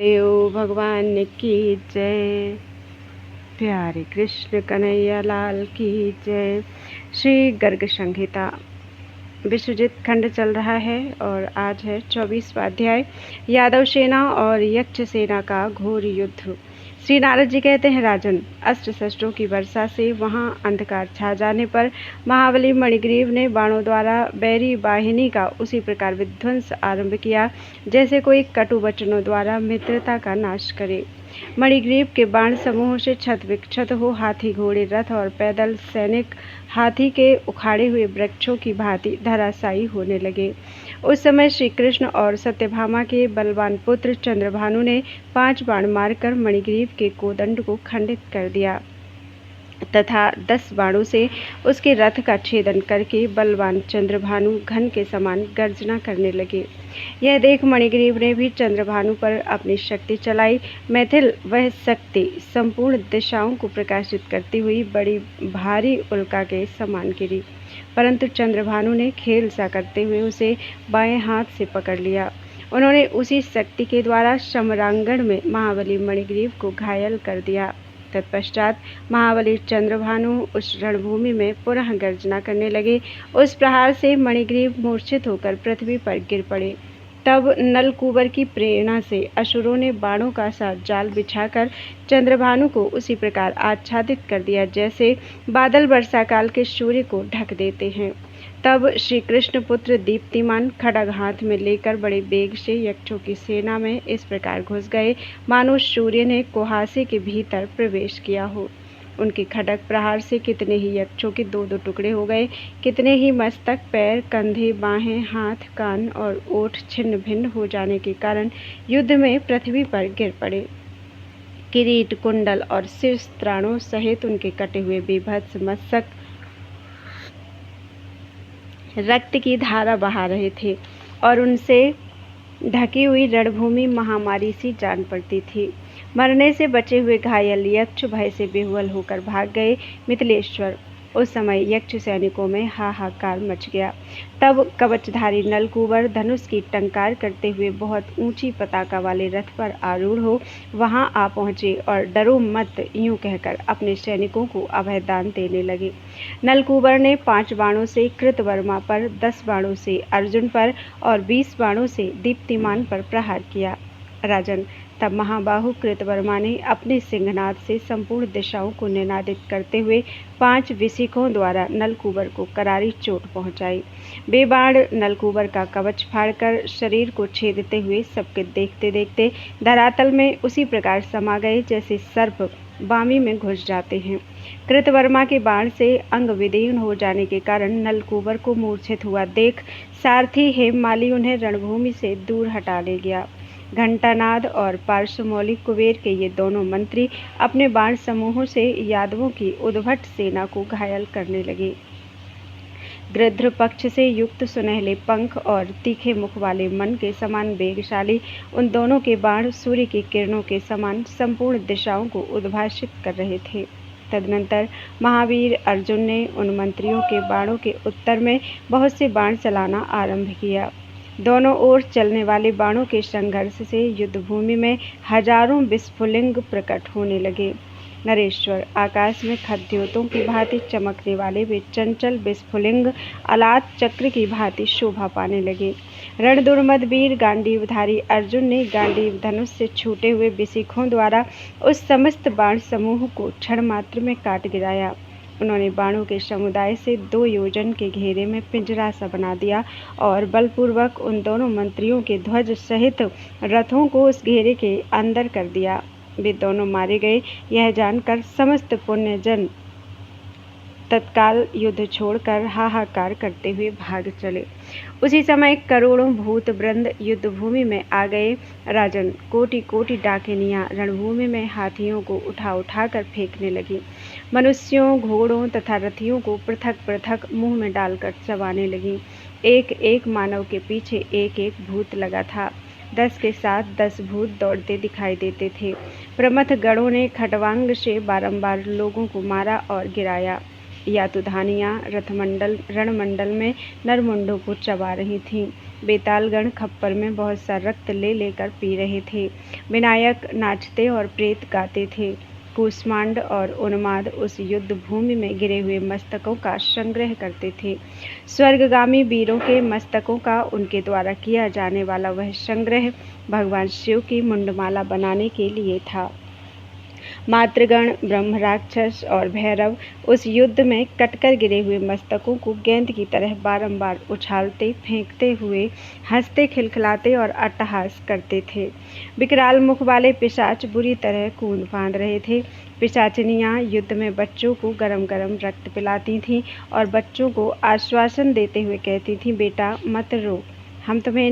देव भगवान की जय। प्यारे कृष्ण कन्हैया लाल की जय। श्री गर्ग संहिता विश्वजित खंड चल रहा है और आज है 24वां अध्याय, यादव सेना और यक्ष सेना का घोर युद्ध। श्री नारद जी कहते हैं, राजन, अस्त्र शस्त्रों की वर्षा से वहां अंधकार छा जाने पर महाबली मणिग्रीव ने बाणों द्वारा बैरी वाहिनी का उसी प्रकार विध्वंस आरंभ किया जैसे कोई कटु वचनों द्वारा मित्रता का नाश करे। मणिग्रीव के बाण समूह से छत विक्षत हो हाथी, घोड़े, रथ और पैदल सैनिक हाथी के उखाड़े हुए वृक्षों की भांति धराशायी होने लगे। उस समय श्री कृष्ण और सत्यभामा के बलवान पुत्र चंद्रभानु ने 5 बाण मारकर मणिग्रीव के कोदंड को खंडित कर दिया तथा 10 बाणों से उसके रथ का छेदन करके बलवान चंद्रभानु घन के समान गर्जना करने लगे। यह देख मणिग्रीव ने भी चंद्रभानु पर अपनी शक्ति चलाई। मैथिल वह शक्ति संपूर्ण दिशाओं को प्रकाशित करती हुई बड़ी भारी उल्का के समान गिरी, परंतु चंद्रभानु ने खेल सा करते हुए उसे बाएं हाथ से पकड़ लिया। उन्होंने उसी शक्ति के द्वारा समरांगण में महाबली मणिग्रीव को घायल कर दिया। तत्पश्चात महाबली चंद्रभानु उस रणभूमि में पुनः गर्जना करने लगे। उस प्रहार से मणिग्रीव मूर्छित होकर पृथ्वी पर गिर पड़े। तब नलकूबर की प्रेरणा से असुरों ने बाणों का सा जाल बिछाकर चंद्रभानु को उसी प्रकार आच्छादित कर दिया जैसे बादल वर्षा काल के सूर्य को ढक देते हैं। तब श्री कृष्ण पुत्र दीप्तिमान खड्ग हाथ में लेकर बड़े बेग से यक्षों की सेना में इस प्रकार घुस गए मानो सूर्य ने कुहासे के भीतर प्रवेश किया हो। उनके खड्ग प्रहार से कितने ही यक्षों के 2-2 टुकड़े हो गए, कितने ही मस्तक, पैर, कंधे, बाहें, हाथ, कान और ओठ छिन्न भिन्न हो जाने के कारण युद्ध में पृथ्वी पर गिर पड़े। किरीट, कुंडल और शीर्ष त्राणों सहित उनके कटे हुए बेभत्स मस्तक रक्त की धारा बहा रहे थे और उनसे ढकी हुई रणभूमि महामारी सी जान पड़ती थी। मरने से बचे हुए घायल यक्ष भय से बेहुल होकर भाग गए मिथिलेश्वर। उस समय यक्ष सैनिकों में हाहाकार मच गया। तब कवचधारी नलकूबर धनुष की टंकार करते हुए बहुत ऊंची पताका वाले रथ पर आरूढ़ हो वहां आ पहुंचे और डरो मत यूं कहकर अपने सैनिकों को अभयदान देने लगे। नलकूबर ने 5 बाणों से कृतवर्मा पर, 10 बाणों से अर्जुन पर और 20 बाणों से दीप्तिमान पर प्रहार किया। राजन, तब महाबाहु कृतवर्मा ने अपने सिंहनाद से संपूर्ण दिशाओं को निनादित करते हुए 5 विशिखों द्वारा नलकूबर को करारी चोट पहुंचाई। वे बाण नलकूबर का कवच फाड़कर शरीर को छेदते हुए सबके देखते देखते धरातल में उसी प्रकार समा गए जैसे सर्प बामी में घुस जाते हैं। कृतवर्मा के बाण से अंग विदीर्ण हो जाने के कारण नलकूबर को मूर्छित हुआ देख सारथी हेममाली उन्हें रणभूमि से दूर हटा ले गया। घंटानाद और पार्श्वमौली कुबेर के ये दोनों मंत्री अपने बाण समूहों से यादवों की उद्भट सेना को घायल करने लगे। गृध्र पक्ष से युक्त सुनहले पंख और तीखे मुख वाले मन के समान वेगशाली उन दोनों के बाण सूर्य की किरणों के समान संपूर्ण दिशाओं को उद्भासित कर रहे थे। तदनंतर महावीर अर्जुन ने उन मंत्रियों के बाणों के उत्तर में बहुत से बाण चलाना आरंभ किया। दोनों ओर चलने वाले बाणों के संघर्ष से युद्धभूमि में हजारों विस्फुलिंग प्रकट होने लगे। नरेश्वर, आकाश में खद्योतों की भांति चमकने वाले वे चंचल विस्फुलिंग अलात चक्र की भांति शोभा पाने लगे। रणदुर्मदवीर गांडीवधारी अर्जुन ने गांडीव धनुष से छूटे हुए विशिखों द्वारा उस समस्त बाण समूह को क्षण मात्र में काट गिराया। उन्होंने बाणों के समुदाय से 2 योजन के घेरे में पिंजरा सा बना दिया और बलपूर्वक उन दोनों मंत्रियों के ध्वज सहित रथों को उस घेरे के अंदर कर दिया। वे दोनों मारे गए यह जानकर समस्त पुण्यजन तत्काल युद्ध छोड़कर हाहाकार करते हुए भाग चले। उसी समय करोड़ों भूत वृंद युद्धभूमि में आ गए। राजन, कोटि कोटि डाकिनियां रणभूमि में हाथियों को उठा उठाकर फेंकने लगी। मनुष्यों, घोड़ों तथा रथियों को पृथक पृथक मुंह में डालकर चबाने लगी। एक एक मानव के पीछे एक एक भूत लगा था। 10 के साथ 10 भूत दौड़ते दिखाई देते थे। प्रमथ गणों ने खड्वांग से बारंबार लोगों को मारा और गिराया। यातुधानियां रणमंडल में नरमुंडों को चबा रही थीं। बेतालगण खप्पर में बहुत सा रक्त ले लेकर पी रहे थे। विनायक नाचते और प्रेत गाते थे। कूष्मांड और उन्माद उस युद्ध भूमि में गिरे हुए मस्तकों का संग्रह करते थे। स्वर्गगामी वीरों के मस्तकों का उनके द्वारा किया जाने वाला वह संग्रह भगवान शिव की मुंडमाला बनाने के लिए था। मातृगण, ब्रह्म, राक्षस और भैरव उस युद्ध में कटकर गिरे हुए मस्तकों को गेंद की तरह बारंबार उछालते, फेंकते हुए हंसते, खिलखिलाते और अट्टहास करते थे। विकराल मुख वाले पिशाच बुरी तरह कूद फांद रहे थे। पिशाचिनियाँ युद्ध में बच्चों को गरम गरम रक्त पिलाती थीं और बच्चों को आश्वासन देते हुए कहती थीं, बेटा मत रो, हम तुम्हें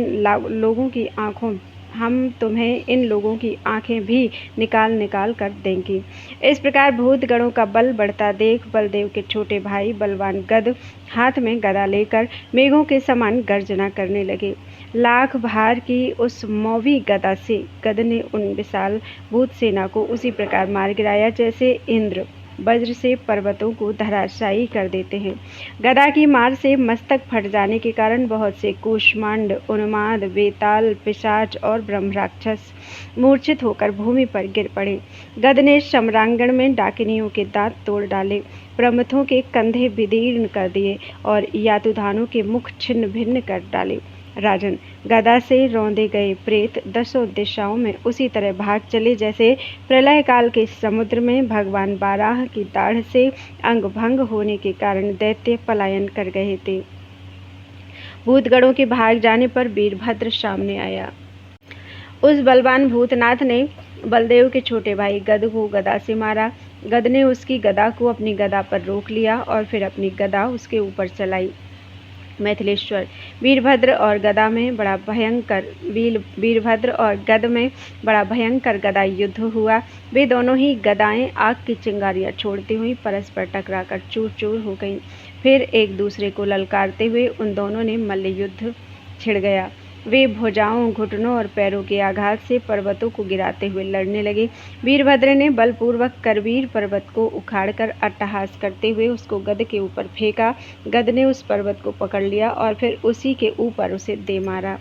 इन लोगों की आंखें भी निकाल कर देंगी। इस प्रकार भूत गणों का बल बढ़ता देख बलदेव के छोटे भाई बलवान गद हाथ में गदा लेकर मेघों के समान गर्जना करने लगे। लाख भार की उस मौवी गदा से गद ने उन विशाल भूत सेना को उसी प्रकार मार गिराया जैसे इंद्र वज्र से पर्वतों को धराशायी कर देते हैं। गदा की मार से मस्तक फट जाने के कारण बहुत से कूष्मांड, उन्माद, बेताल, पिशाच और ब्रह्म राक्षस मूर्छित होकर भूमि पर गिर पड़े। गद ने सम्रांगण में डाकिनियों के दांत तोड़ डाले, प्रमथों के कंधे विदीर्ण कर दिए और यातुधानों के मुख छिन्न भिन्न कर डाले। राजन, गदा से रौंदे गए प्रेत दसों दिशाओं में उसी तरह भाग चले जैसे प्रलय काल के समुद्र में भगवान बाराह की दाढ़ से अंग भंग होने के कारण दैत्य पलायन कर गए थे। भूतगणों के भाग जाने पर वीरभद्र सामने आया। उस बलवान भूतनाथ ने बलदेव के छोटे भाई गद को गदा से मारा। गद ने उसकी गदा को अपनी गदा पर रोक लिया और फिर अपनी गदा उसके ऊपर चलाई। मैथिलेश्वर, वीरभद्र और गद में बड़ा भयंकर गदा युद्ध हुआ। वे दोनों ही गदाएं आग की चिंगारियां छोड़ती हुई परस्पर टकराकर चूर चूर हो गईं। फिर एक दूसरे को ललकारते हुए उन दोनों ने मल्ल युद्ध छिड़ गया। वे भुजाओं, घुटनों और पैरों के आघात से पर्वतों को गिराते हुए लड़ने लगे। वीरभद्र ने बलपूर्वक करवीर पर्वत को उखाड़कर अट्टहास करते हुए उसको गद के ऊपर फेंका। गद ने उस पर्वत को पकड़ लिया और फिर उसी के ऊपर उसे दे मारा।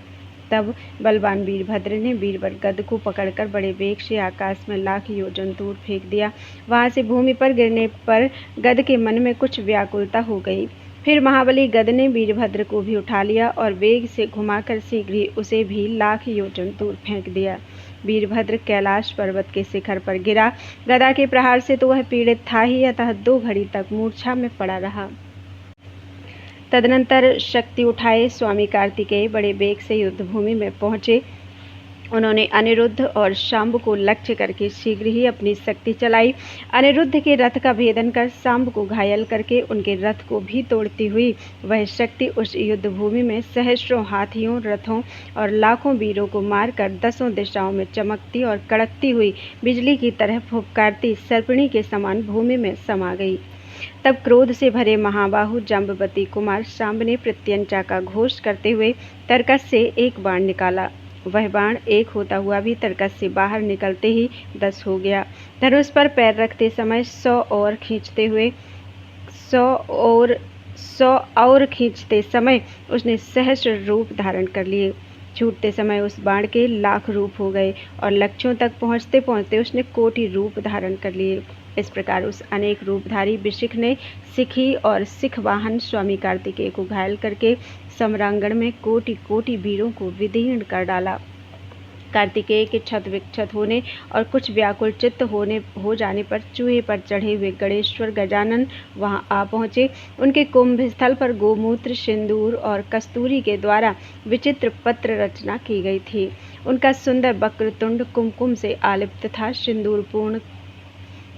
तब बलवान वीरभद्र ने वीरवर गद को पकड़कर बड़े वेग से आकाश में लाख योजन दूर फेंक दिया। वहां से भूमि पर गिरने पर गद के मन में कुछ व्याकुलता हो गई। फिर महाबली गद ने वीरभद्र को भी उठा लिया और वेग से घुमाकर शीघ्र ही उसे भी लाख योजन दूर फेंक दिया। वीरभद्र कैलाश पर्वत के शिखर पर गिरा। गदा के प्रहार से तो वह पीड़ित था ही, अतः 2 घड़ी तक मूर्छा में पड़ा रहा। तदनंतर शक्ति उठाए स्वामी कार्तिकेय बड़े वेग से युद्धभूमि में पहुंचे। उन्होंने अनिरुद्ध और शांब को लक्ष्य करके शीघ्र ही अपनी शक्ति चलाई। अनिरुद्ध के रथ का भेदन कर शांब को घायल करके उनके रथ को भी तोड़ती हुई वह शक्ति उस युद्धभूमि में सहस्रों हाथियों, रथों और लाखों वीरों को मारकर 10 दिशाओं में चमकती और कड़कती हुई बिजली की तरह फुफकारती सर्पिणी के समान भूमि में समा गई। तब क्रोध से भरे महाबाहु जाम्बवती कुमार शांब ने प्रत्यंचा का घोष करते हुए तरकस से एक बाण निकाला। वह बाण एक होता हुआ भी तरकस से बाहर निकलते ही 10 हो गया। धनुष पर पैर रखते समय 100 और खींचते समय उसने सहस्र रूप धारण कर लिए। छूटते समय उस बाण के लाख रूप हो गए और लक्ष्यों तक पहुँचते पहुँचते उसने कोटि रूप धारण कर लिए। इस प्रकार उस अनेक रूपधारी विशिख ने सिखी और सिख वाहन स्वामी कार्तिकेय को घायल करके सम्रांगण में कोटि कोटि वीरों को विदीर्ण कर डाला। कार्तिकेय के क्षत विक्षत होने और कुछ व्याकुल चित्त हो जाने पर चूहे पर चढ़े हुए गणेश्वर गजानन वहां आ पहुंचे। उनके कुंभ स्थल पर गोमूत्र, सिंदूर और कस्तूरी के द्वारा विचित्र पत्र रचना की गई थी। उनका सुंदर वक्रतुंड कुमकुम से आलिप्त था। सिंदूर पूर्ण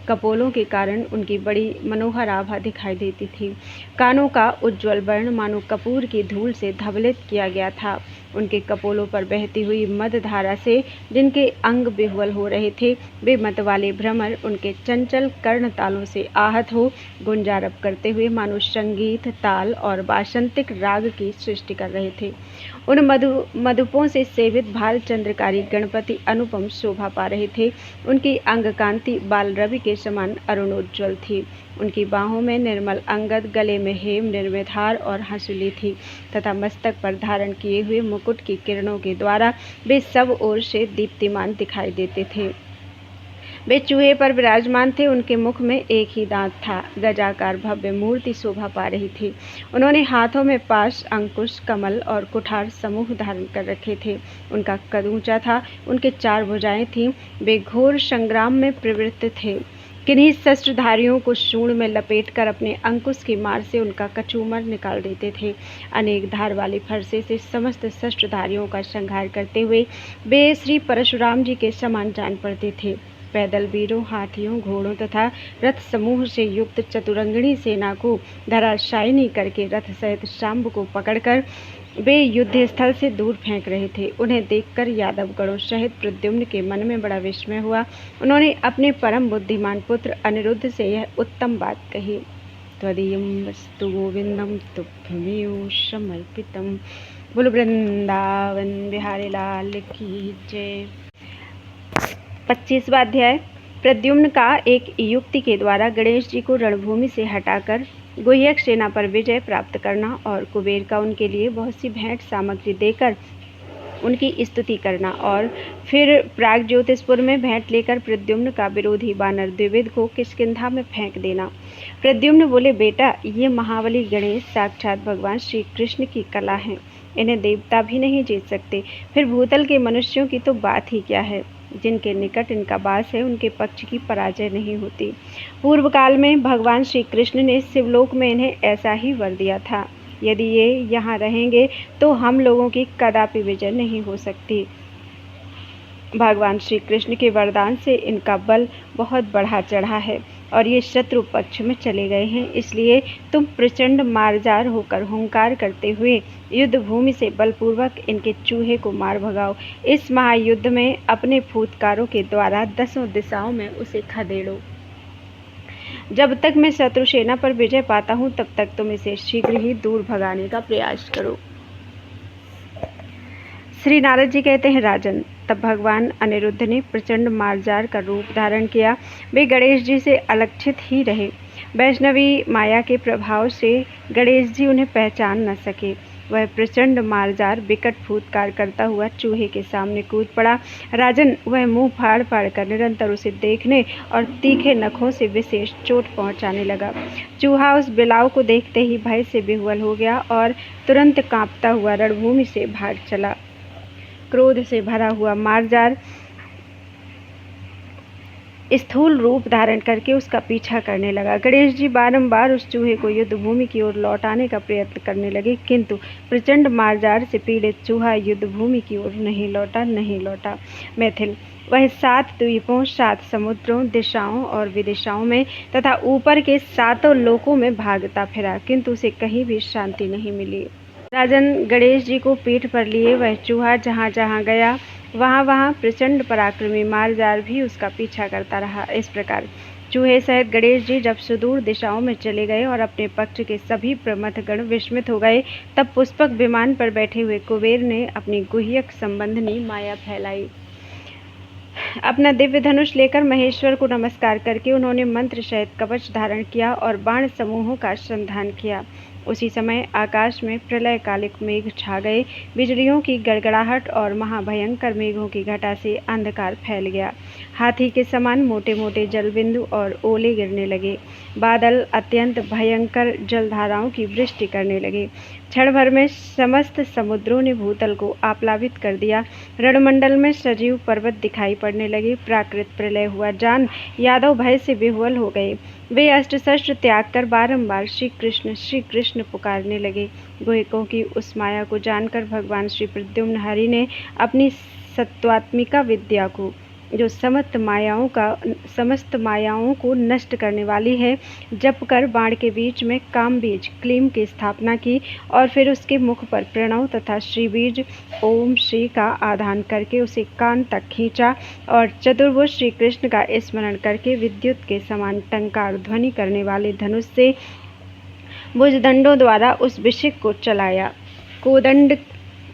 कपोलों के कारण उनकी बड़ी मनोहर आभा दिखाई देती थी। कानों का उज्ज्वल वर्ण मानो कपूर की धूल से धवलित किया गया था। उनके कपोलों पर बहती हुई मद धारा से जिनके अंग विह्वल हो रहे थे, वे मत वाले भ्रमर उनके चंचल कर्ण तालों से आहत हो गुंजारव करते हुए मानो संगीत, ताल और वासंतिक राग की सृष्टि कर रहे थे। उन मधुपों से सेवित भालचंद्रकारी गणपति अनुपम शोभा पा रहे थे। उनकी अंग कांति बाल रवि के समान अरुणोज्ज्वल थी। उनकी बाहों में निर्मल अंगद, गले में हेम निर्मित हार और हंसुली थी तथा मस्तक पर धारण किए हुए मुकुट की किरणों के द्वारा वे सब ओर से दीप्तिमान दिखाई देते थे। वे चूहे पर विराजमान थे। उनके मुख में एक ही दांत था। गजाकार भव्य मूर्ति शोभा पा रही थी। उन्होंने हाथों में पाश, अंकुश, कमल और कुठार समूह धारण कर रखे थे। उनका कद ऊंचा था। उनके 4 भुजाएं थीं। वे घोर संग्राम में प्रवृत्त थे। किन्हीं शस्त्रधारियों को शूण में लपेटकर अपने अंकुश की मार से उनका कचूमर निकाल देते थे। अनेक धार वाली फरसे से समस्त शस्त्रधारियों का संहार करते हुए वे श्री परशुराम जी के समान जान पड़ते थे। पैदल वीरों, हाथियों, घोड़ों तथा रथ समूह से युक्त चतुरंगिणी सेना को धराशायी करके रथ सहित शांब को पकड़कर वे युद्ध स्थल से दूर फेंक रहे थे। उन्हें देखकर यादवगणों सहित प्रद्युम्न के मन में बड़ा विस्मय हुआ। उन्होंने अपने परम बुद्धिमान पुत्र अनिरुद्ध से यह उत्तम बात कही। त्वदीयं वस्तु गोविंदम तुभ्यमेव समर्पितम। बोल वृंदावन बिहारी लाल की जय। 25वां अध्याय। प्रद्युम्न का एक युक्ति के द्वारा गणेश जी को रणभूमि से हटाकर गुह्यक सेना पर विजय प्राप्त करना और कुबेर का उनके लिए बहुत सी भेंट सामग्री देकर उनकी स्तुति करना और फिर प्रागज्योतिषपुर में भेंट लेकर प्रद्युम्न का विरोधी बानर द्विविद को किष्किंधा में फेंक देना। प्रद्युम्न बोले, बेटा, ये महाबली गणेश साक्षात भगवान श्री कृष्ण की कला है। इन्हें देवता भी नहीं जीत सकते, फिर भूतल के मनुष्यों की तो बात ही क्या है। जिनके निकट इनका वास है उनके पक्ष की पराजय नहीं होती। पूर्व काल में भगवान श्री कृष्ण ने शिवलोक में इन्हें ऐसा ही वर दिया था। यदि ये यहाँ रहेंगे तो हम लोगों की कदापि विजय नहीं हो सकती। भगवान श्री कृष्ण के वरदान से इनका बल बहुत बढ़ा चढ़ा है और ये शत्रु पक्ष में चले गए हैं। इसलिए तुम प्रचंड मार्जार होकर हुंकार करते हुए युद्ध भूमि से बलपूर्वक इनके चूहे को मार भगाओ। इस महायुद्ध में अपने फूतकारों के द्वारा 10 दिशाओं में उसे खदेड़ो। जब तक मैं शत्रु सेना पर विजय पाता हूँ तब तक तुम इसे शीघ्र ही दूर भगाने का प्रयास करो। श्री नारद जी कहते हैं, राजन, तब भगवान अनिरुद्ध ने प्रचंड मार्जार का रूप धारण किया। वे गणेश जी से अलक्षित ही रहे। वैष्णवी माया के प्रभाव से गणेश जी उन्हें पहचान न सके। वह प्रचंड मार्जार विकट फूतकार करता हुआ चूहे के सामने कूद पड़ा। राजन, वह मुंह फाड़ फाड़ कर निरंतर उसे देखने और तीखे नखों से विशेष चोट पहुंचाने लगा। चूहा उस बिलाव को देखते ही भय से विह्वल हो गया और तुरंत कांपता हुआ रणभूमि से भाग चला। क्रोध से भरा हुआ मार्जार स्थूल रूप धारण करके उसका पीछा करने लगा। गणेश जी बारंबार उस चूहे को युद्ध भूमि की ओर लौटाने का प्रयत्न करने लगे, किंतु प्रचंड मार्जार से पीड़ित चूहा युद्ध भूमि की ओर नहीं लौटा। मैथिल, वह 7 द्वीपों, 7 समुद्रों, दिशाओं और विदिशाओं में तथा ऊपर के 7 लोकों में भागता फिरा, किंतु उसे कहीं भी शांति नहीं मिली। राजन, गणेश जी को पीठ पर लिए वह चूहा जहाँ जहाँ गया वहाँ प्रचंड पराक्रमी मार्जार भी उसका पीछा करता रहा। इस प्रकार चूहे सहित गणेश जी जब सुदूर दिशाओं में चले गए और अपने पक्ष के सभी प्रमथगण विस्मित हो गए, तब पुष्पक विमान पर बैठे हुए कुबेर ने अपनी गुह्यक संबंधनी माया फैलाई। अपना दिव्य धनुष लेकर महेश्वर को नमस्कार करके उन्होंने मंत्र सहित कवच धारण किया और बाण समूहों का संधान किया। उसी समय आकाश में प्रलयकालिक मेघ छा गए। बिजलियों की गड़गड़ाहट और महाभयंकर मेघों की घटा से अंधकार फैल गया। हाथी के समान मोटे मोटे जलबिंदु और ओले गिरने लगे। बादल अत्यंत भयंकर जलधाराओं की वृष्टि करने लगे। क्षण भर में समस्त समुद्रों ने भूतल को आप्लावित कर दिया। रणमंडल में सजीव पर्वत दिखाई पड़ने लगे। प्राकृत प्रलय हुआ जान यादव भय से विह्वल हो गए। वे अस्त्र-शस्त्र त्याग कर बारंबार श्री कृष्ण पुकारने लगे। गुहिकों की उस माया को जानकर भगवान श्री प्रद्युम्न हरि ने अपनी सत्वात्मिका विद्या को, जो समस्त मायाओं को नष्ट करने वाली है, जप कर बाण के बीच में काम बीज क्लीम की स्थापना की और फिर उसके मुख पर प्रणव तथा श्री बीज ओम श्री का आधान करके उसे कान तक खींचा और चतुर्भुज श्री कृष्ण का स्मरण करके विद्युत के समान टंकार ध्वनि करने वाले धनुष से भुजदंडों द्वारा उस विषिक को चलाया। कोदंड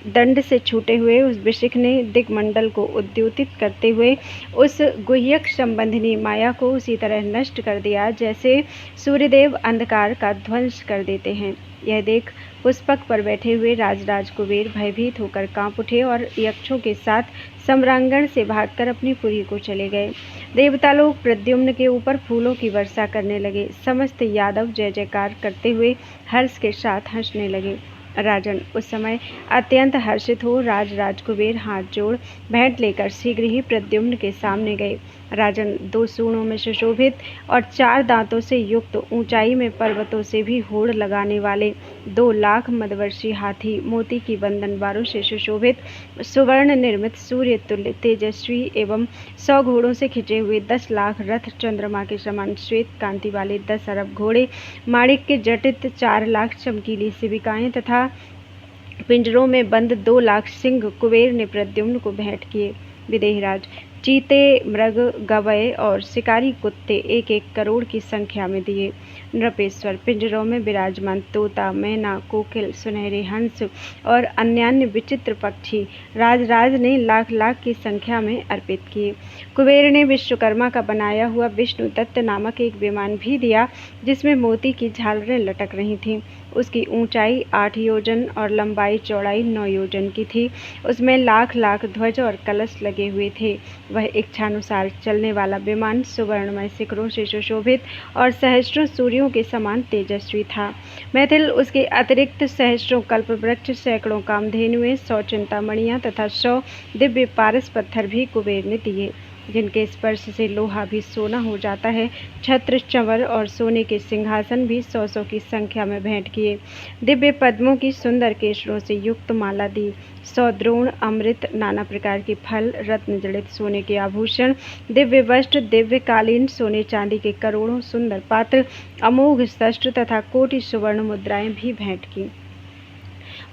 दंड से छूटे हुए उस वृश्चिक ने दिग्मंडल को उद्योतित करते हुए उस गुह्यक संबंधिनी माया को उसी तरह नष्ट कर दिया जैसे सूर्यदेव अंधकार का ध्वंस कर देते हैं। यह देख पुष्पक पर बैठे हुए राजराज कुबेर भयभीत होकर कांप उठे और यक्षों के साथ सम्रांगण से भागकर अपनी पुरी को चले गए। देवता लोग प्रद्युम्न के ऊपर फूलों की वर्षा करने लगे। समस्त यादव जय जयकार करते हुए हर्ष के साथ हंसने लगे। राजन उस समय अत्यंत हर्षित हो राजराज कुबेर हाथ जोड़ भेंट लेकर शीघ्र ही प्रद्युम्न के सामने गए। राजन 2 सूंडों में सुशोभित और 4 दांतों से युक्त ऊंचाई में पर्वतों से भी होड़ लगाने वाले 2 लाख मदवर्षी हाथी मोती की बंधनवारों से सुशोभित सुवर्ण निर्मित सूर्य तुल्य तेजस्वी एवं 100 घोड़ों से खिंचे हुए 10 लाख रथ चंद्रमा के समान श्वेत कांति वाले 10 अरब घोड़े माणिक के जटित 4 लाख चमकीली शिविकाएं तथा पिंजरों में बंद 2 लाख सिंह कुबेर ने प्रद्युम्न को भेंट किए। विदेहराज चीते मृग गवय और शिकारी कुत्ते 1-1 करोड़ की संख्या में दिए। नृपेश्वर पिंजरों में विराजमान तोता मैना कोकिल सुनहरे हंस और अन्यान्य विचित्र पक्षी राजराज ने लाख लाख की संख्या में अर्पित किए। कुबेर ने विश्वकर्मा का बनाया हुआ विष्णु दत्त नामक एक विमान भी दिया जिसमें मोती की झालरें लटक रही थीं। उसकी ऊंचाई 8 योजन और लंबाई चौड़ाई 9 योजन की थी। उसमें लाख लाख ध्वज और कलश लगे हुए थे। वह इच्छानुसार चलने वाला विमान सुवर्णमय शिखरों से सुशोभित और सहस्रों सूर्यों के समान तेजस्वी था। मैथिल उसके अतिरिक्त सहस्रों कल्पवृक्ष सैकड़ों कामधेनुएं 100 चिंतामणियां तथा 100 दिव्य पारस पत्थर भी कुबेर ने दिए जिनके स्पर्श से लोहा भी सोना हो जाता है। छत्र चंवर और सोने के सिंहासन भी 100-100 की संख्या में भेंट किए। दिव्य पद्मों की सुंदर केशरों से युक्त माला दी। 100 द्रोण अमृत नाना प्रकार के फल रत्न जड़ित सोने के आभूषण दिव्य वस्त्र दिव्य कालीन सोने चांदी के करोड़ों सुंदर पात्र अमोघ शस्त्र तथा कोटि सुवर्ण मुद्राएं भी भेंट की।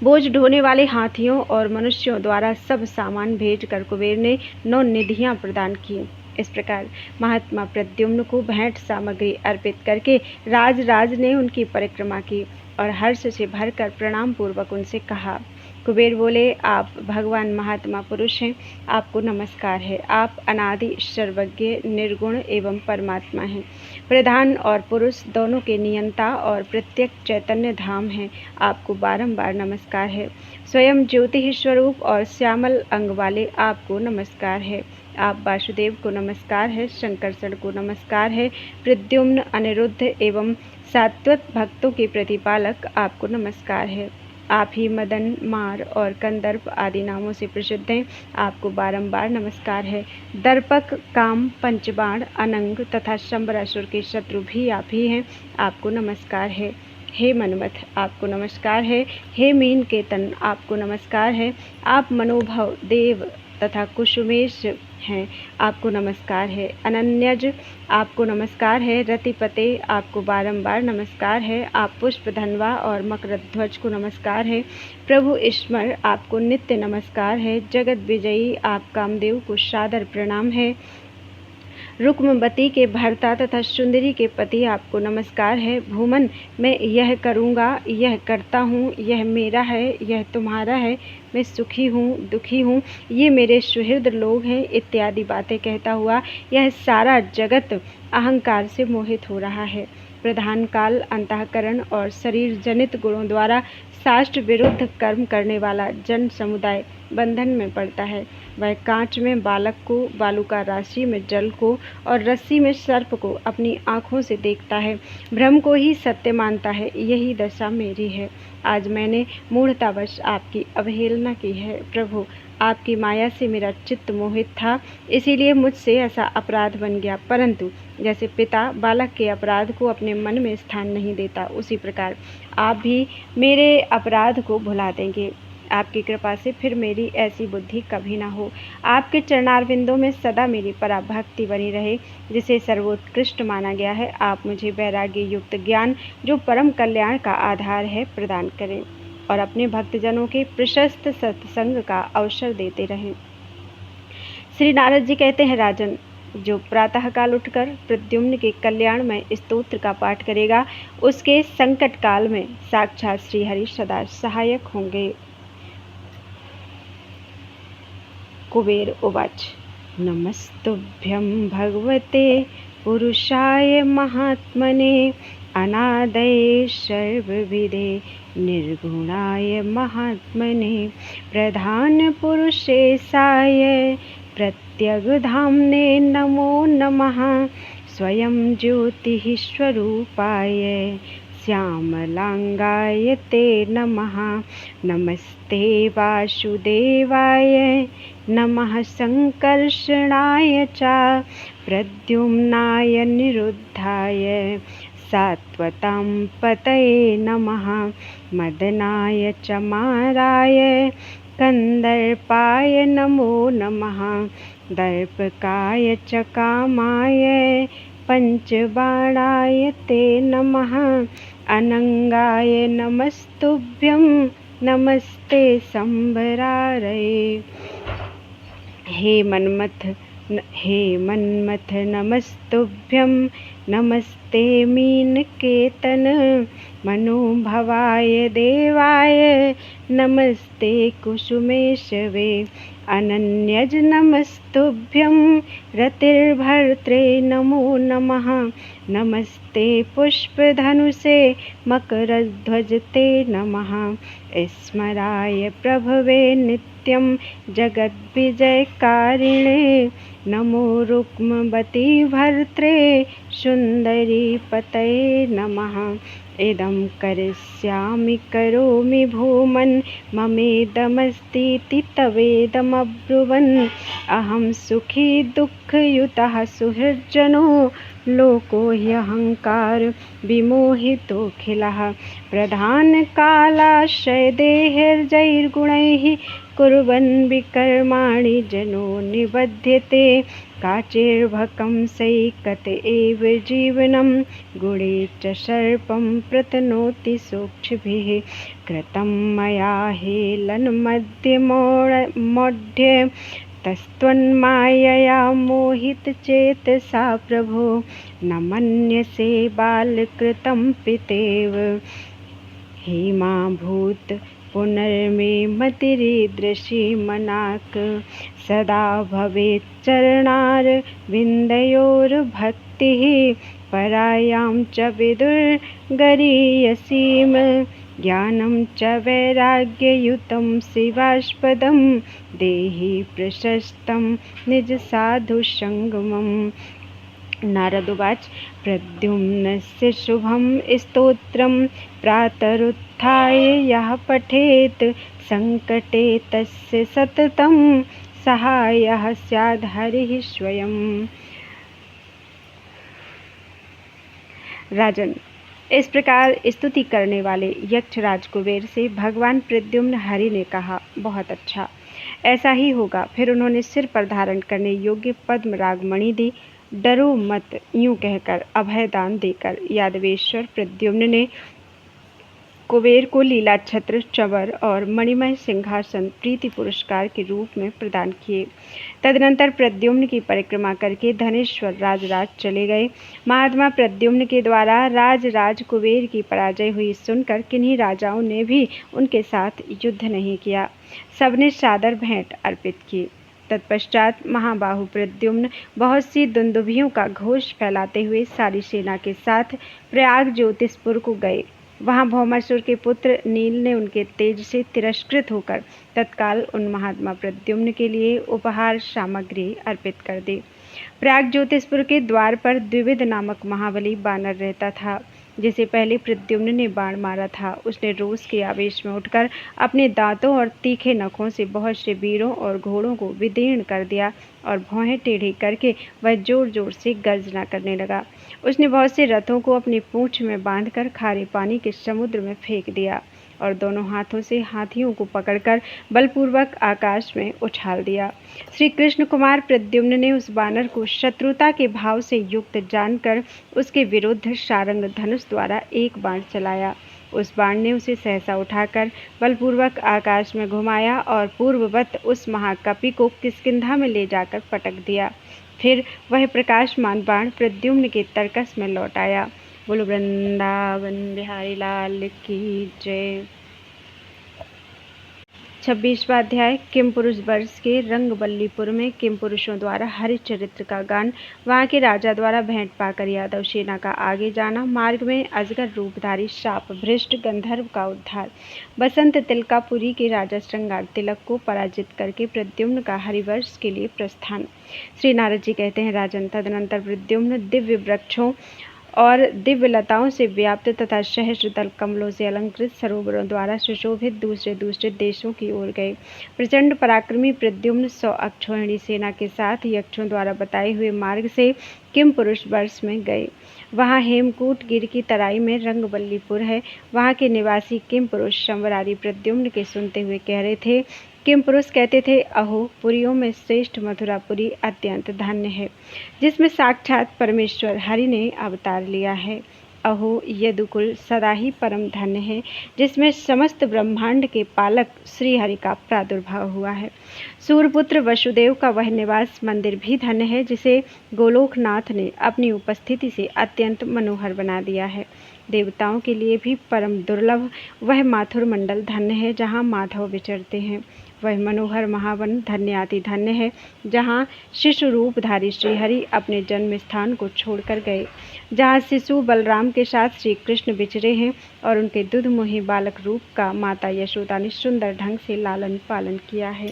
बोझ ढोने वाले हाथियों और मनुष्यों द्वारा सब सामान भेजकर कुबेर ने 9 निधियां प्रदान की। इस प्रकार महात्मा प्रद्युम्न को भेंट सामग्री अर्पित करके राजराज ने उनकी परिक्रमा की और हर्ष से भरकर प्रणाम पूर्वक उनसे कहा। कुबेर बोले, आप भगवान महात्मा पुरुष हैं, आपको नमस्कार है। आप अनादि सर्वज्ञ निर्गुण एवं परमात्मा हैं। प्रधान और पुरुष दोनों के नियंता और प्रत्येक चैतन्य धाम हैं। आपको बारंबार नमस्कार है। स्वयं ज्योति स्वरूप और श्यामल अंग वाले आपको नमस्कार है। आप वासुदेव को नमस्कार है। शंकरषण को नमस्कार है। प्रद्युम्न अनिरुद्ध एवं सात्वत भक्तों के प्रतिपालक आपको नमस्कार है। आप ही मदन मार और कंदर्प आदि नामों से प्रसिद्ध हैं। आपको बारंबार नमस्कार है। दर्पक काम पंचबाण अनंग तथा शंबरासुर के शत्रु भी आप ही हैं। आपको नमस्कार है। हे मनमथ आपको नमस्कार है। हे मीन केतन आपको नमस्कार है। आप मनोभव देव तथा कुसुमेश हैं। आपको नमस्कार है। अनन्यज आपको नमस्कार है। रतिपते आपको बारंबार नमस्कार है। आप पुष्पधनवा और मकरध्वज को नमस्कार है। प्रभु ईश्वर आपको नित्य नमस्कार है। जगत विजयी आप कामदेव को सादर प्रणाम है। रुक्मवती के भर्ता तथा सुंदरी के पति आपको नमस्कार है। भूमन मैं यह करूँगा, यह करता हूँ, यह मेरा है, यह तुम्हारा है, मैं सुखी हूँ, दुखी हूँ, ये मेरे सुहृद लोग हैं इत्यादि बातें कहता हुआ यह सारा जगत अहंकार से मोहित हो रहा है। प्रधान काल अंतःकरण और शरीर जनित गुणों द्वारा शास्त्र विरुद्ध कर्म करने वाला जन समुदाय बंधन में पड़ता है। वह कांच में बालक को, बालुका राशि में जल को और रस्सी में सर्प को अपनी आँखों से देखता है। भ्रम को ही सत्य मानता है। यही दशा मेरी है। आज मैंने मूढ़तावश आपकी अवहेलना की है। प्रभु आपकी माया से मेरा चित्त मोहित था, इसीलिए मुझसे ऐसा अपराध बन गया। परंतु जैसे पिता बालक के अपराध को अपने मन में स्थान नहीं देता, उसी प्रकार आप भी मेरे अपराध को भुला देंगे। आपकी कृपा से फिर मेरी ऐसी बुद्धि कभी ना हो। आपके चरणारविंदों में सदा मेरी पराभक्ति बनी रहे, जिसे सर्वोत्कृष्ट माना गया है। आप मुझे वैराग्य युक्त ज्ञान, जो परम कल्याण का आधार है, प्रदान करें और अपने भक्तजनों के प्रशस्त सत्संग का अवसर देते रहें। श्री नारद जी कहते हैं, राजन, जो प्रातःकाल उठकर प्रद्युम्न के कल्याण में स्तोत्र का पाठ करेगा, उसके संकट काल में साक्षात श्रीहरि सदा सहायक होंगे। कुबेर उवाच नमस्तुभ्यं भगवते पुरुषाय महात्मने अनादये सर्वविदे निर्गुणाय महात्मने प्रधानपुरुषेशाय प्रत्यगधाम्ने नमो नमः स्वयं ज्योतिः स्वरूपाय श्यामलांगाय ते नमः नमस्ते वासुदेवाय नमः संकर्षणाय च प्रद्युम्नाय निरुद्धाय सात्वतां पतये नमः मदनाय च माराय कंदर्पाय नमो नमः दर्पकाय च कामाय पंचबाणाय ते नमः अनंगाय नमस्तुभ्यं नमस्ते संभरारये हे मन्मथ नमस्तुभ्यं नमस्ते मीनकेतन मनोभवाय देवाय नमस्ते कुसुमेशवे अनन्यज नमस्तुभ्यं रतिर्भर्त्रे नमो नमः नमस्ते पुष्पधनुषे मकरध्वजते नमः स्मराय प्रभवे नित्यं जगद्विजयकारिणे नमो रुक्मवती भर्त्रे सुन्दरी पतये नमः इदं करिष्यामि करोमि भूमन् ममेदमस्तीति तवेदमब्रुवन् अहं सुखी दुःखयुतः सुहृज्जनो लोको ह्यहंकार विमोहितोऽखिलः प्रधानकालाशयदेहैर्जैर्गुणैः कुर्वन् विकर्माणि जनो निबध्यते काचिर्भकं सैकत एव जीवनं गुणे च सर्पं प्रतनोति सूक्ष्मभिः कृतं मया हेलनमध्यमोढ्य तस्त्वन्मायया मोहितचेतसा प्रभो न मन्यसे बालकृतं पितेव हेमा भूत पुनर्मे मतिरीदृशी मनाक् सदा भवेत् चरणारविन्दयोर्भक्तिः परायां च विदुर्गरीयसीम ज्ञानं च वैराग्ययुतं शिवास्पदं देहि प्रशस्तं निजसाधुसङ्गमम् नारदुवाच प्रद्युम्नस्य शुभं स्तोत्रं प्रातरुत्थाय यः पठेत् संकटे तस्य सततं सहायः स्याद् हरिः स्वयं। राजन, इस प्रकार स्तुति करने वाले यक्षराज कुबेर से भगवान प्रद्युम्न हरि ने कहा, बहुत अच्छा, ऐसा ही होगा। फिर उन्होंने सिर पर धारण करने योग्य पद्म रागमणि दी। डरो मत, यूं कहकर अभयदान देकर यादवेश्वर प्रद्युम्न ने कुबेर को लीला छत्र, चंवर और मणिमय सिंहासन प्रीति पुरस्कार के रूप में प्रदान किए। तदनंतर प्रद्युम्न की परिक्रमा करके धनेश्वर राजराज चले गए। महात्मा प्रद्युम्न के द्वारा राज कुबेर की पराजय हुई सुनकर किन्हीं राजाओं ने भी उनके साथ युद्ध नहीं किया। सबने सादर भेंट अर्पित की। तत्पश्चात महाबाहु प्रद्युम्न बहुत सी दुंदुभियों का घोष फैलाते हुए सारी सेना के साथ प्रयाग ज्योतिषपुर को गए। वहां भौमासुर के पुत्र नील ने उनके तेज से तिरस्कृत होकर तत्काल उन महात्मा प्रद्युम्न के लिए उपहार सामग्री अर्पित कर दी। प्रयाग ज्योतिषपुर के द्वार पर द्विविध नामक महाबली बानर रहता था, जिसे पहले प्रद्युम्न ने बाण मारा था। उसने रोष के आवेश में उठकर अपने दांतों और तीखे नखों से बहुत से वीरों और घोड़ों को विदीर्ण कर दिया और भौहें टेढ़ी करके वह जोर जोर से गर्जना करने लगा। उसने बहुत से रथों को अपनी पूंछ में बांधकर खारे पानी के समुद्र में फेंक दिया और दोनों हाथों से हाथियों को पकड़कर बलपूर्वक आकाश में उछाल दिया। श्री कृष्ण कुमार प्रद्युम्न ने उस बानर को शत्रुता के भाव से युक्त जानकर उसके विरुद्ध सारंग धनुष द्वारा एक बाण चलाया। उस बाण ने उसे सहसा उठाकर बलपूर्वक आकाश में घुमाया और पूर्ववत उस महाकपि को किष्किंधा में ले जाकर पटक दिया। फिर वह प्रकाशमान बाण प्रद्युम्न के तरकस में लौट आया। बोलो वृंदावन बिहारी लाल की जय। 26वां अध्याय किम पुरुष वर्ष के रंगवल्लीपुर में किम पुरुषों द्वारा हरिचरित्र का गान, वहां के राजा द्वारा भेंट पाकर यादव सेना का आगे जाना, मार्ग में अजगर रूपधारी शाप भ्रष्ट गंधर्व का उद्धार, बसंत तिलकापुरी के राजा श्रृंगार तिलक को पराजित करके प्रद्युम्न का हरिवर्ष के लिए प्रस्थान। श्री नारद जी कहते हैं, राजन, तदनंतर प्रद्युम्न दिव्य वृक्षों और दिव्य लताओं से व्याप्त तथा सहस्रदल कमलों से अलंकृत सरोवरों द्वारा सुशोभित दूसरे दूसरे देशों की ओर गए। प्रचंड पराक्रमी प्रद्युम्न 100 अक्षौहिणी सेना के साथ यक्षों द्वारा बताए हुए मार्ग से किम पुरुष वर्ष में गए। वहाँ हेमकूट गिर की तराई में रंगवल्लीपुर है। वहाँ के निवासी किम पुरुष शंवरारी प्रद्युम्न के सुनते हुए कह रहे थे। किम पुरुष कहते थे, अहो, पुरियों में श्रेष्ठ मथुरापुरी अत्यंत धन्य है, जिसमें साक्षात परमेश्वर हरि ने अवतार लिया है। अहो, यदुकुल सदा ही परम धन्य है, जिसमें समस्त ब्रह्मांड के पालक श्री हरि का प्रादुर्भाव हुआ है। सूर्यपुत्र वसुदेव का वह निवास मंदिर भी धन्य है, जिसे गोलोकनाथ ने अपनी उपस्थिति से अत्यंत मनोहर बना दिया है। देवताओं के लिए भी परम दुर्लभ वह माथुर मंडल धन्य है, जहाँ माधव विचरते हैं। वह मनोहर महावन धन्याति धन्य है, जहाँ शिशु रूपधारी श्रीहरि अपने जन्म स्थान को छोड़कर गए, जहाँ शिशु बलराम के साथ श्री कृष्ण विचरे हैं और उनके दुधमोही बालक रूप का माता यशोदा ने सुंदर ढंग से लालन पालन किया है।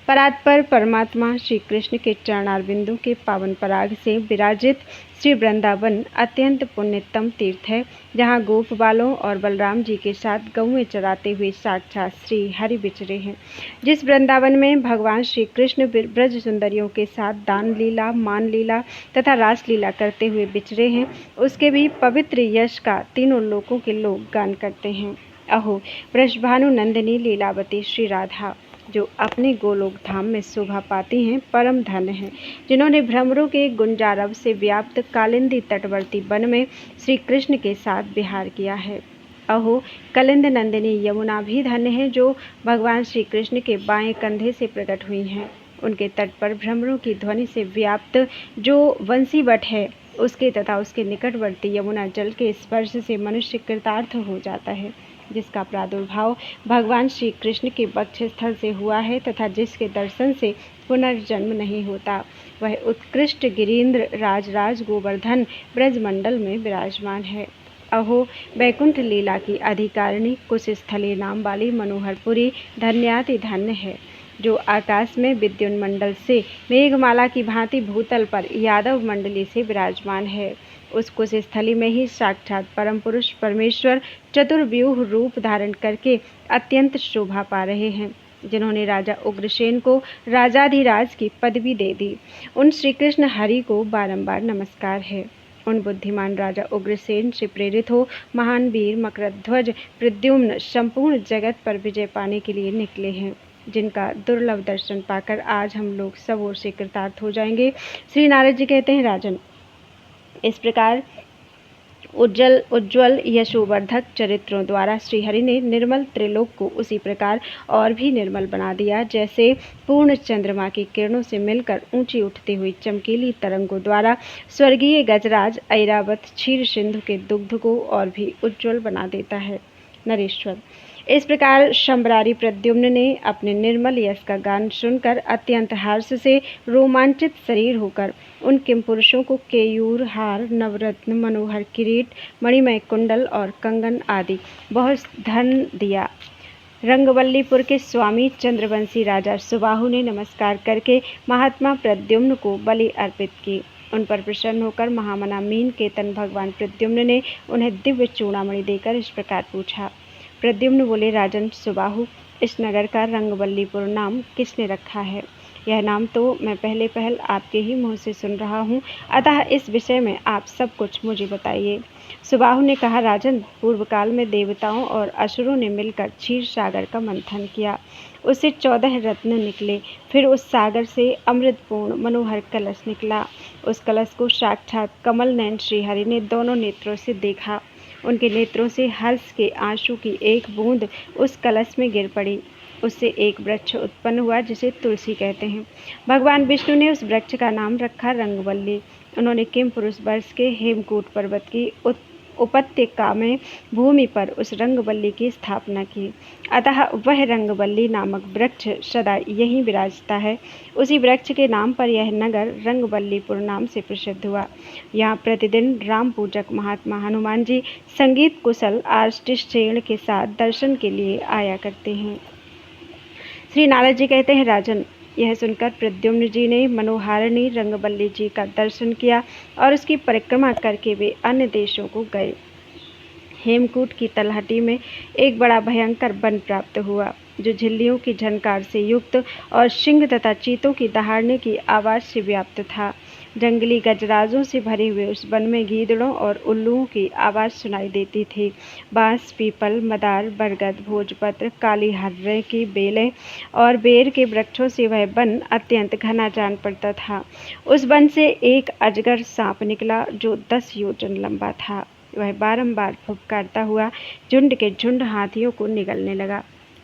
परात्पर परमात्मा श्री कृष्ण के चरणारविंदों के पावन पराग से विराजित श्री वृंदावन अत्यंत पुण्यतम तीर्थ है, जहाँ गोप बालों और बलराम जी के साथ गौएं चराते हुए साक्षात श्री हरि विचरे हैं। जिस वृंदावन में भगवान श्री कृष्ण ब्रज सुंदरियों के साथ दान लीला, मान लीला तथा रास लीला करते हुए विचरे हैं, उसके भी पवित्र यश का तीनों लोकों के लोग गान करते हैं। अहो, वृषभानु नंदिनी लीलावती श्री राधा, जो अपने गोलोक धाम में शोभा पाती हैं, परम धन्य हैं, जिन्होंने भ्रमरों के गुंजारव से व्याप्त कालिंदी तटवर्ती वन में श्री कृष्ण के साथ विहार किया है। अहो, कलिंद नंदिनी यमुना भी धन्य है, जो भगवान श्री कृष्ण के बाएं कंधे से प्रकट हुई हैं। उनके तट पर भ्रमरों की ध्वनि से व्याप्त जो वंशीवट है, उसके तथा उसके निकटवर्ती यमुना जल के स्पर्श से मनुष्य कृतार्थ हो जाता है, जिसका प्रादुर्भाव भगवान श्री कृष्ण के वक्षस्थल से हुआ है तथा जिसके दर्शन से पुनर्जन्म नहीं होता, वह उत्कृष्ट गिरीन्द्र राजराज गोवर्धन ब्रजमंडल में विराजमान है। अहो, वैकुंठ लीला की अधिकारिणी कुशस्थली नाम वाली मनोहरपुरी धन्याति धन्य है, जो आकाश में विद्युन्मंडल से मेघमाला की भांति भूतल पर यादव मंडली से विराजमान है। उस कुशस्थली में ही साक्षात परम पुरुष परमेश्वर चतुर्व्यूह रूप धारण करके अत्यंत शोभा पा रहे हैं, जिन्होंने राजा उग्रसेन को राजाधिराज की पदवी दे दी। उन श्री कृष्ण हरि को बारंबार नमस्कार है। उन बुद्धिमान राजा उग्रसेन से प्रेरित हो महान वीर मकरध्वज प्रद्युम्न संपूर्ण जगत पर विजय पाने के लिए निकले हैं, जिनका दुर्लभ दर्शन पाकर आज हम लोग सब ओर से कृतार्थ हो जाएंगे। श्री नारद जी कहते हैं, राजन, इस प्रकार उज्ज्वल यशोवर्धक चरित्रों द्वारा श्रीहरि ने निर्मल त्रिलोक को उसी प्रकार और भी निर्मल बना दिया, जैसे पूर्ण चंद्रमा की किरणों से मिलकर ऊंची उठती हुई चमकीली तरंगों द्वारा स्वर्गीय गजराज ऐरावत क्षीर सिंधु के दुग्ध को और भी उज्ज्वल बना देता है। नरेश्वर, इस प्रकार शंबरारी प्रद्युम्न ने अपने निर्मल यश का गान सुनकर अत्यंत हर्ष से रोमांचित शरीर होकर उन किम पुरुषों को केयूर, हार, नवरत्न, मनोहर किरीट, मणिमय कुंडल और कंगन आदि बहुत धन दिया। रंगवल्लीपुर के स्वामी चंद्रवंशी राजा सुबाहु ने नमस्कार करके महात्मा प्रद्युम्न को बलि अर्पित की। उन पर प्रसन्न होकर महामना मीन केतन भगवान प्रद्युम्न ने उन्हें दिव्य चूड़ामणि देकर इस प्रकार पूछा। प्रद्युम्न बोले, राजन सुबाहु, इस नगर का रंगवल्लीपुर नाम किसने रखा है? यह नाम तो मैं पहल आपके ही मुँह से सुन रहा हूँ, अतः इस विषय में आप सब कुछ मुझे बताइए। सुबाहु ने कहा, राजन, पूर्व काल में देवताओं और असुरों ने मिलकर क्षीर सागर का मंथन किया। उससे 14 रत्न निकले। फिर उस सागर से अमृतपूर्ण मनोहर कलश निकला। उस कलश को साक्षात कमल नयन श्रीहरि ने दोनों नेत्रों से देखा। उनके नेत्रों से हर्ष के आंसू की एक बूंद उस कलश में गिर पड़ी। उससे एक वृक्ष उत्पन्न हुआ, जिसे तुलसी कहते हैं। भगवान विष्णु ने उस वृक्ष का नाम रखा रंगवल्ली। उन्होंने किम पुरुष वर्ष के हेमकूट पर्वत की उपत्यका में भूमि पर उस रंगवल्ली की स्थापना की। अतः वह रंगवल्ली नामक वृक्ष सदा यहीं विराजता है। उसी वृक्ष के नाम पर यह नगर रंगवल्लीपुर नाम से प्रसिद्ध हुआ। यहाँ प्रतिदिन राम पूजक महात्मा हनुमान जी संगीत कुशल आर्टिस्ट श्रेणी के साथ दर्शन के लिए आया करते हैं। श्री नारद जी कहते हैं, राजन, यह सुनकर प्रद्युम्न जी ने मनोहारिणी रंगवल्ली जी का दर्शन किया और उसकी परिक्रमा करके वे अन्य देशों को गए। हेमकूट की तलहटी में एक बड़ा भयंकर वन प्राप्त हुआ, जो झिल्लियों की झनकार से युक्त और सिंह तथा चीतों की दहाड़ने की आवाज़ से व्याप्त था। जंगली गजराजों से भरे हुए उस वन में गीदड़ों और उल्लुओं की आवाज़ सुनाई देती थी। बांस, पीपल, मदार, बरगद, भोजपत्र, काली हर्रे की बेलें और बेर के वृक्षों से वह वन अत्यंत घना जान पड़ता था। उस वन से एक अजगर सांप निकला, जो 10 योजन लंबा था। वह बारंबार फुफकारता हुआ झुंड के झुंड हाथियों को निगलने लगा।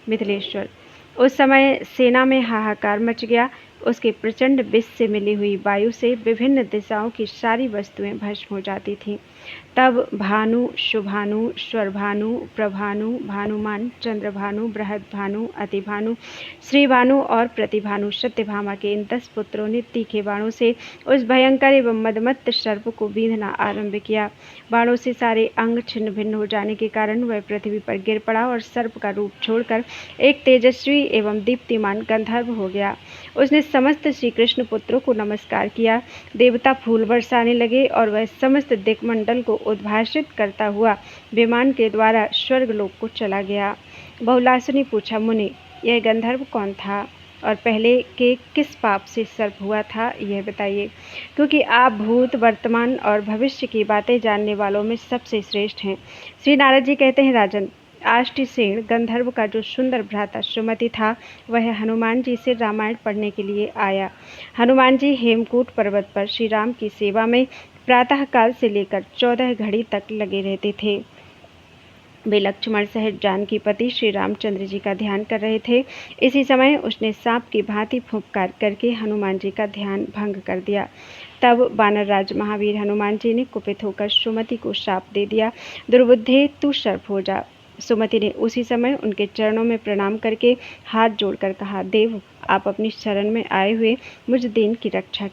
मिथिलेश्वर, उस समय सेना में हाहाकार मच गया। उसके प्रचंड विष से मिली हुई वायु से विभिन्न दिशाओं की सारी वस्तुएं भस्म हो जाती थीं। तब भानु, शुभानु, स्वरभानु, प्रभानु, भानुमान, चंद्रभानु, बृहदभानु, अतिभानु, श्रीभानु और प्रतिभानु सत्यभामा के इन 10 पुत्रों ने तीखे बाणों से उस भयंकर एवं मदमत्त सर्प को बींधना आरंभ किया। बाणों से सारे अंग छिन्न भिन्न हो जाने के कारण वह पृथ्वी पर गिर पड़ा और सर्प का रूप छोड़कर एक तेजस्वी एवं दीप्तिमान गंधर्व हो गया। उसने समस्त श्री कृष्ण पुत्रों को नमस्कार किया। देवता फूल बरसाने लगे और वह समस्त दिक्मंडल को उद्भासित करता हुआ विमान के द्वारा स्वर्गलोक को चला गया। बहुलासु ने पूछा, मुनि, यह गंधर्व कौन था और पहले के किस पाप से सर्प हुआ था, यह बताइए, क्योंकि आप भूत, वर्तमान और भविष्य की बातें जानने वालों में सबसे श्रेष्ठ हैं। श्री नारद जी कहते हैं, राजन, आष्टसेन गंधर्व का जो सुंदर भ्राता सुमति था, वह हनुमान जी से रामायण पढ़ने के लिए आया। हनुमान जी हेमकूट पर्वत पर श्री राम की सेवा में प्रातःकाल से लेकर 14 घड़ी तक लगे रहते थे। वे लक्ष्मण सहित जानकी पति श्री रामचंद्र जी का ध्यान कर रहे थे। इसी समय उसने सांप की भांति फुंफकार करके हनुमान जी का ध्यान भंग कर दिया। तब वानरराज महावीर हनुमान जी ने कुपित होकर सुमति को शाप दे दिया, दुर्बुद्धे, तू सर्प हो जा। सुमति ने उसी समय उनके चरणों में प्रणाम करके हाथ जोड़कर कहा, देव, आप अपनी शरण में आए हुए मुझ दीन की रक्षा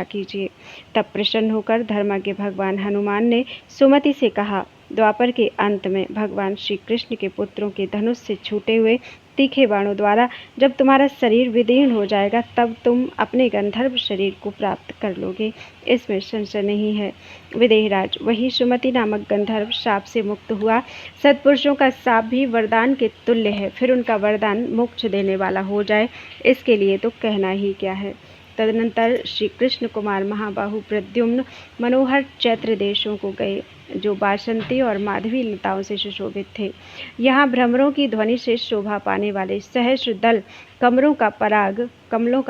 कीजिए। तब प्रसन्न होकर धर्मज्ञ भगवान हनुमान ने सुमति से कहा, द्वापर के अंत में भगवान श्री कृष्ण के पुत्रों के धनुष से छूटे हुए तीखे बाणों द्वारा जब तुम्हारा शरीर विदीर्ण हो जाएगा, तब तुम अपने गंधर्व शरीर को प्राप्त कर लोगे, इसमें संशय नहीं है। विदेहराज, वही सुमति नामक गंधर्व शाप से मुक्त हुआ। सत्पुरुषों का शाप भी वरदान के तुल्य है, फिर उनका वरदान मोक्ष देने वाला हो जाए, इसके लिए तो कहना ही क्या है। तदनंतर श्री कृष्ण कुमार महाबाहु प्रद्युम्न मनोहर चैत्र देशों को गए, जो बासंती और माधवी लताओं से सुशोभित थे। यहाँ भ्रमरों की ध्वनि से शोभा पाने वाले सहस्र दल कमलों का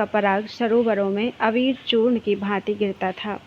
पराग सरोवरों में अवीर चूर्ण की भांति गिरता था।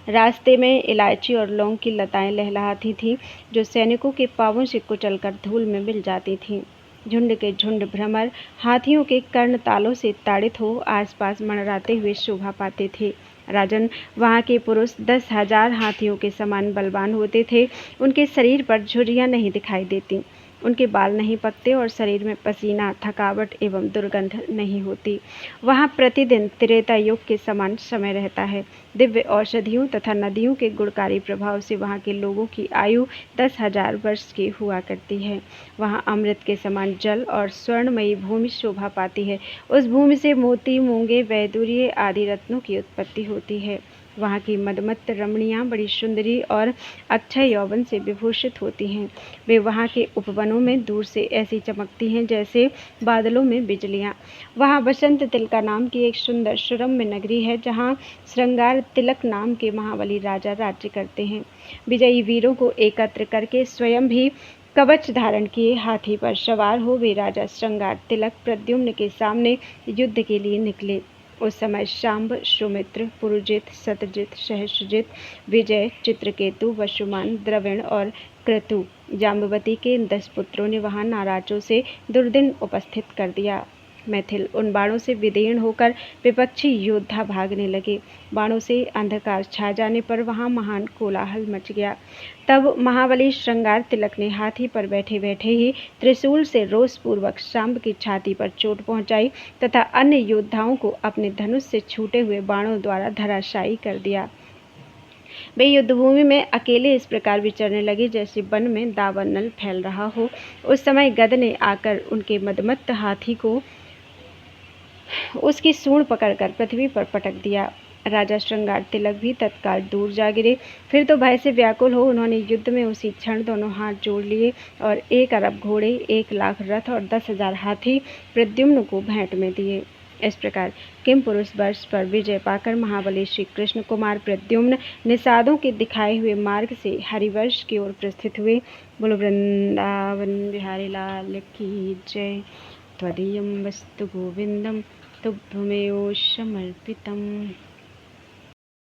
रास्ते में इलायची और लौंग की लताएं लहलहाती थीं, जो सैनिकों के पांवों से कुचलकर धूल में मिल जाती थीं। झुंड के झुंड भ्रमर हाथियों के कर्ण तालों से ताड़ित हो आसपास मंडराते हुए शोभा पाते थे। राजन, वहाँ के पुरुष 10,000 हाथियों के समान बलवान होते थे। उनके शरीर पर झुर्रियाँ नहीं दिखाई देती, उनके बाल नहीं पकते और शरीर में पसीना, थकावट एवं दुर्गंध नहीं होती। वहाँ प्रतिदिन त्रेता युग के समान समय रहता है। दिव्य औषधियों तथा नदियों के गुणकारी प्रभाव से वहाँ के लोगों की आयु 10,000 वर्ष की हुआ करती है। वहाँ अमृत के समान जल और स्वर्णमयी भूमि शोभा पाती है। उस भूमि से मोती, मूंगे, वैदूर्य आदि रत्नों की उत्पत्ति होती है। वहाँ की मदमत्त रमणियाँ बड़ी सुंदरी और अक्षय यौवन से विभूषित होती हैं। वे वहाँ के उपवनों में दूर से ऐसी चमकती हैं जैसे बादलों में बिजलियाँ। वहाँ बसंत तिलका नाम की एक सुंदर सुरम्य नगरी है, जहाँ श्रृंगार तिलक नाम के महाबली राजा राज्य करते हैं। विजयी वीरों को एकत्र करके स्वयं भी कवच धारण किए हाथी पर सवार हो वे राजा श्रृंगार तिलक प्रद्युम्न के सामने युद्ध के लिए निकले। उस समय शांब, सुमित्र, पुरुजित, सतजित, सहस्रजित, विजय, चित्रकेतु, वसुमान, द्रविण और क्रतु, जाम्बवती के इन 10 पुत्रों ने वहां नाराजों से दुर्दिन उपस्थित कर दिया। मैथिल उन बाणों से विदीर्ण होकर विपक्षी योद्धा भागने लगे। बाणों से अंधकार छा जाने पर वहां महान कोलाहल मच गया। तब महाबली श्रृंगार तिलक ने हाथी पर बैठे बैठे ही त्रिशूल से रोषपूर्वक शांब की छाती पर चोट पहुंचाई तथा अन्य योद्धाओं को अपने धनुष से छूटे हुए बाणों द्वारा धराशायी कर दिया। वे युद्धभूमि में अकेले इस प्रकार विचरने लगे जैसे वन में दावानल फैल रहा हो। उस समय गद ने आकर उनके मदमत्त हाथी को उसकी सूंड पकड़कर पृथ्वी पर पटक दिया। राजा श्रृंगार तिलक भी तत्काल दूर जा गिरे। फिर तो भय से व्याकुल हो उन्होंने युद्ध में उसी क्षण दोनों हाथ जोड़ लिए और 1 अरब घोड़े, 1 लाख रथ और 10,000 हाथी प्रद्युम्न को भेंट में दिए। इस प्रकार किम पुरुष वर्ष पर विजय पाकर महाबली श्री कृष्ण कुमार प्रद्युम्न निषादों के दिखाए हुए मार्ग से हरिवर्ष की ओर प्रस्थित हुए। बोलो वृंदावन बिहारी लाल की जय। त्वदीयं वस्तु गोविंदम तुभ्यमेव समर्पितम्।